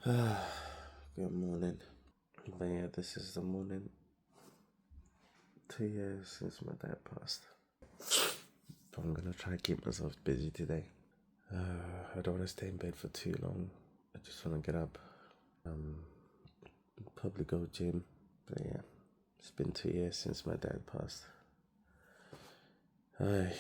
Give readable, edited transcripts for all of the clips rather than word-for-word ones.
Good morning. But yeah, this is the morning. 2 years since my dad passed. So I'm gonna try to keep myself busy today. I don't want to stay in bed for too long. I just want to get up. Probably go gym. But yeah, it's been 2 years since my dad passed. Ay.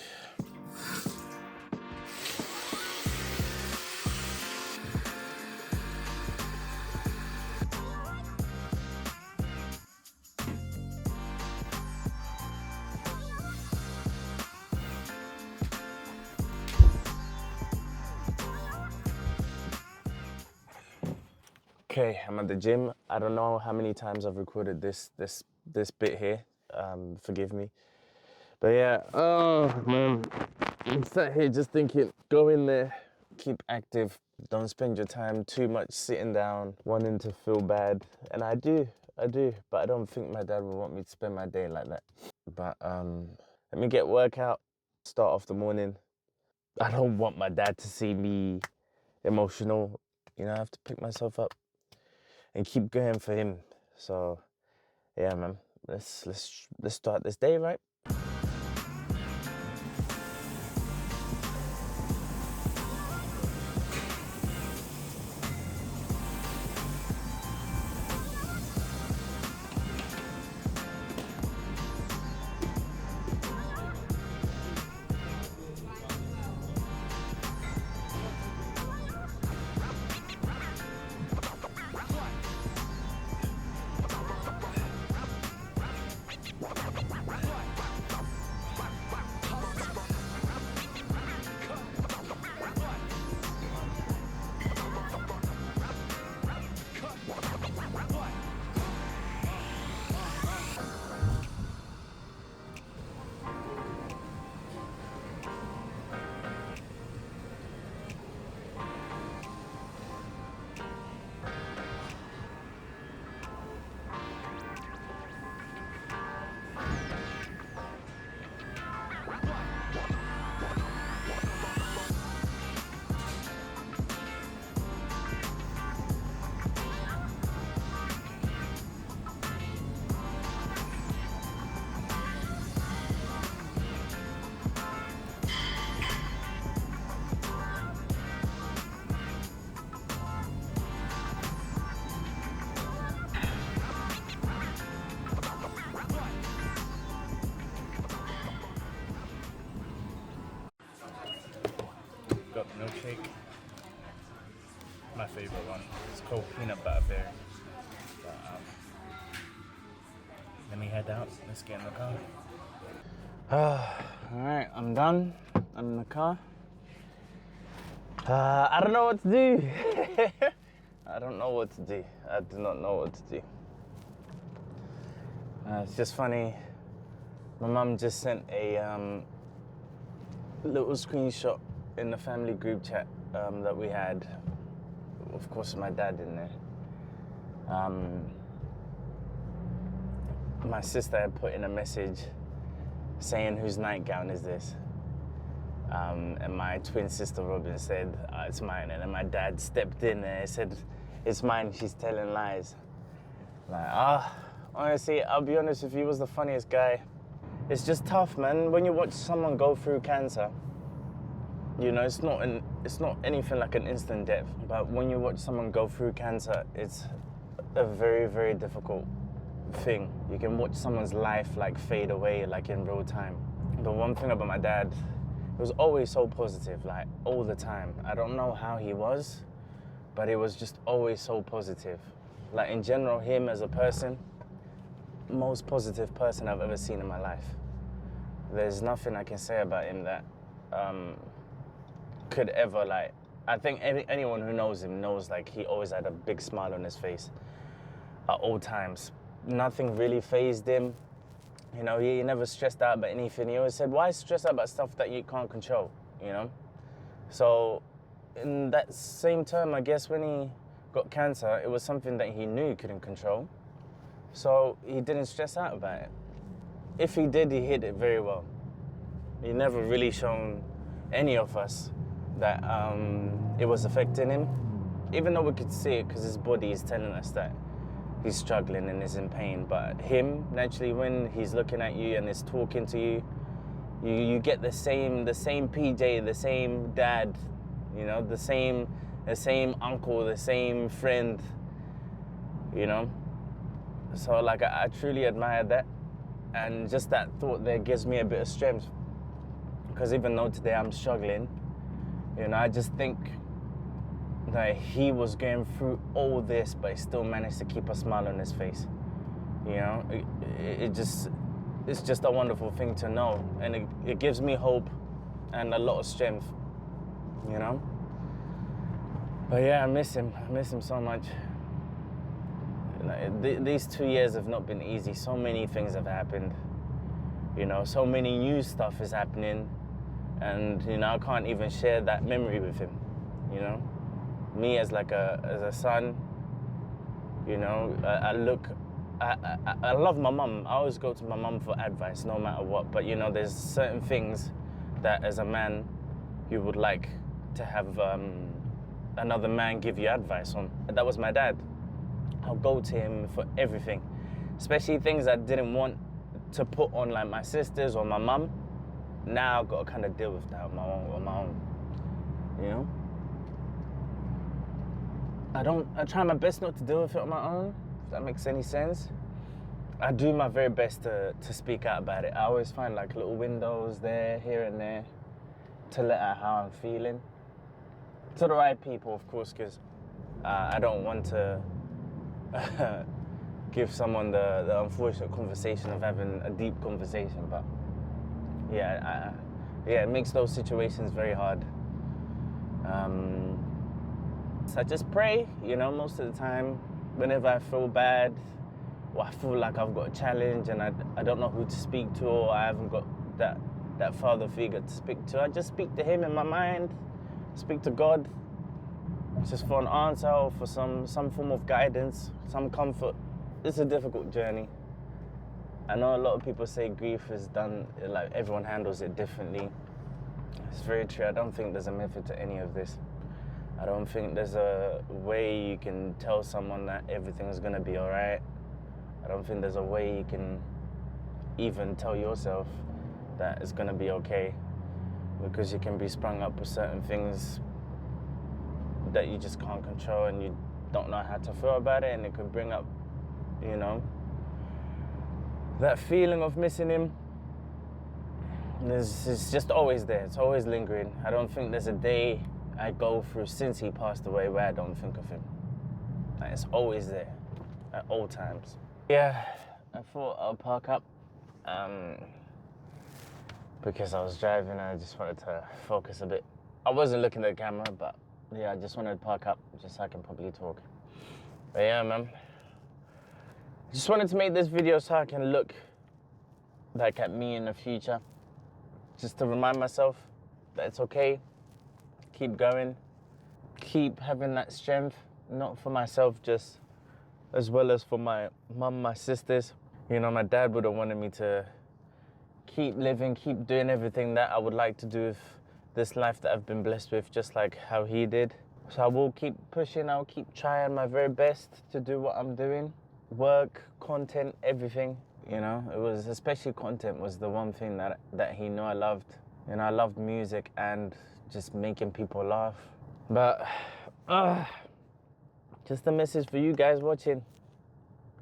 Okay, I'm at the gym. I don't know how many times I've recorded this bit here. Forgive me. But yeah, oh man, I'm sat here just thinking, go in there, keep active, don't spend your time too much sitting down, wanting to feel bad. And I do, but I don't think my dad would want me to spend my day like that. But let me get workout, start off the morning. I don't want my dad to see me emotional. You know, I have to pick myself up and keep going for him. So yeah, man, let's start this day, right? Got milkshake. My favorite one. It's called peanut butter berry. But, let me head out. Let's get in the car. Alright, I'm done. I'm in the car. I don't know what to do. I don't know what to do. I do not know what to do. It's just funny. My mum just sent a little screenshot in the family group chat that we had. Of course, my dad in there. My sister had put in a message saying, "Whose nightgown is this?" And my twin sister Robin said, "It's mine." And then my dad stepped in there and said, "It's mine, she's telling lies." Like, honestly, I'll be honest with you, he was the funniest guy. It's just tough, man, when you watch someone go through cancer. You know, it's not anything like an instant death, but when you watch someone go through cancer, it's a very, very difficult thing. You can watch someone's life like fade away, like in real time. But one thing about my dad, he was always so positive, like all the time. I don't know how he was, but he was just always so positive. Like in general, him as a person, most positive person I've ever seen in my life. There's nothing I can say about him that could ever, like, I think anyone who knows him knows, like, he always had a big smile on his face at all times. Nothing really fazed him. You know, he never stressed out about anything. He always said, why stress out about stuff that you can't control, you know? So in that same term, I guess when he got cancer, it was something that he knew he couldn't control. So he didn't stress out about it. If he did, he hid it very well. He never really shown any of us that it was affecting him. even though we could see it because his body is telling us that he's struggling and is in pain, but him, naturally, when he's looking at you and is talking to you, you get the same PJ, the same dad, you know, the same uncle, the same friend, you know. So like I truly admire that, and just that thought there gives me a bit of strength, because even though today I'm struggling, you know, I just think that he was going through all this, but he still managed to keep a smile on his face. You know, it's just a wonderful thing to know, and it gives me hope and a lot of strength, you know. But yeah, I miss him so much. You know, these 2 years have not been easy. So many things have happened, you know, so many new stuff is happening, and you know, I can't even share that memory with him, you know. Me as a son, you know, I love my mum. I always go to my mum for advice no matter what, but you know, there's certain things that as a man you would like to have another man give you advice on. That was my dad. I'll go to him for everything, especially things I didn't want to put on like my sisters or my mum. Now I've got to kind of deal with that on my own, you know. I try my best not to deal with it on my own, if that makes any sense. I do my very best to speak out about it. I always find like little windows there, here and there, to let out how I'm feeling. To the right people, of course, because I don't want to give someone the unfortunate conversation of having a deep conversation. But yeah, it makes those situations very hard. So I just pray, you know, most of the time, whenever I feel bad, or I feel like I've got a challenge and I don't know who to speak to, or I haven't got that father figure to speak to, I just speak to him in my mind, speak to God, just for an answer or for some form of guidance, some comfort. It's a difficult journey. I know a lot of people say grief is done, like everyone handles it differently. It's very true. I don't think there's a method to any of this. I don't think there's a way you can tell someone that everything's gonna be all right. I don't think there's a way you can even tell yourself that it's gonna be okay, because you can be sprung up with certain things that you just can't control, and you don't know how to feel about it, and it could bring up, you know, that feeling of missing him. It's just always there. It's always lingering. I don't think there's a day I go through since he passed away where I don't think of him. Like, it's always there at all times. Yeah, I thought I'll park up because I was driving and I just wanted to focus a bit. I wasn't looking at the camera, but yeah, I just wanted to park up just so I can probably talk. But yeah, man, I just wanted to make this video so I can look back at me in the future, just to remind myself that it's okay. Keep going, keep having that strength, not for myself, just as well as for my mum, my sisters. You know, my dad would have wanted me to keep living, keep doing everything that I would like to do with this life that I've been blessed with, just like how he did. So I will keep pushing, I'll keep trying my very best to do what I'm doing. Work, content, everything, you know. It was, especially content was the one thing that he knew I loved. You know, I loved music and just making people laugh. But just a message for you guys watching.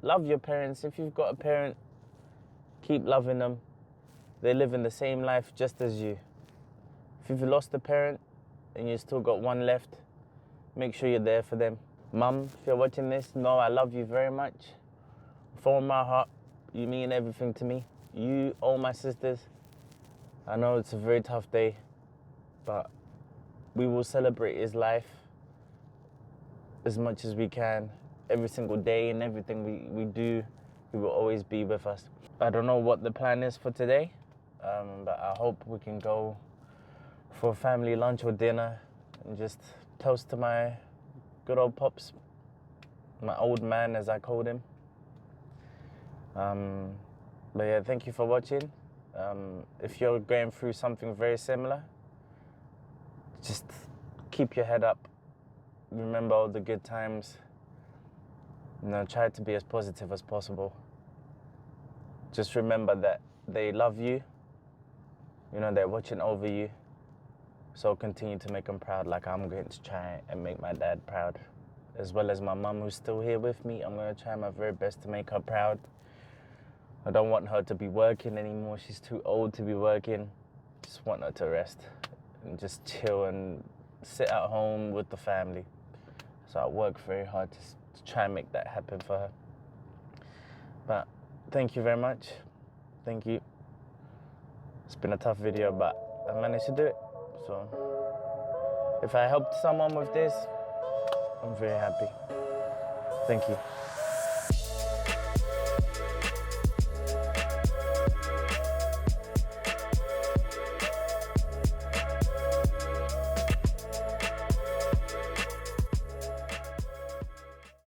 Love your parents. If you've got a parent, keep loving them. They live in the same life just as you. If you've lost a parent and you still got one left, make sure you're there for them. Mum, if you're watching this, know I love you very much. From my heart, you mean everything to me. You, all my sisters. I know it's a very tough day, but we will celebrate his life as much as we can. Every single day and everything we do, he will always be with us. I don't know what the plan is for today, but I hope we can go for a family lunch or dinner and just toast to my good old pops, my old man as I called him. But yeah, thank you for watching. If you're going through something very similar, just keep your head up, remember all the good times. You know, try to be as positive as possible. Just remember that they love you. You know, they're watching over you. So continue to make them proud, like I'm going to try and make my dad proud. As well as my mum, who's still here with me. I'm going to try my very best to make her proud. I don't want her to be working anymore. She's too old to be working. Just want her to rest and just chill and sit at home with the family. So I work very hard to try and make that happen for her. But thank you very much. Thank you. It's been a tough video, but I managed to do it. So if I helped someone with this, I'm very happy. Thank you.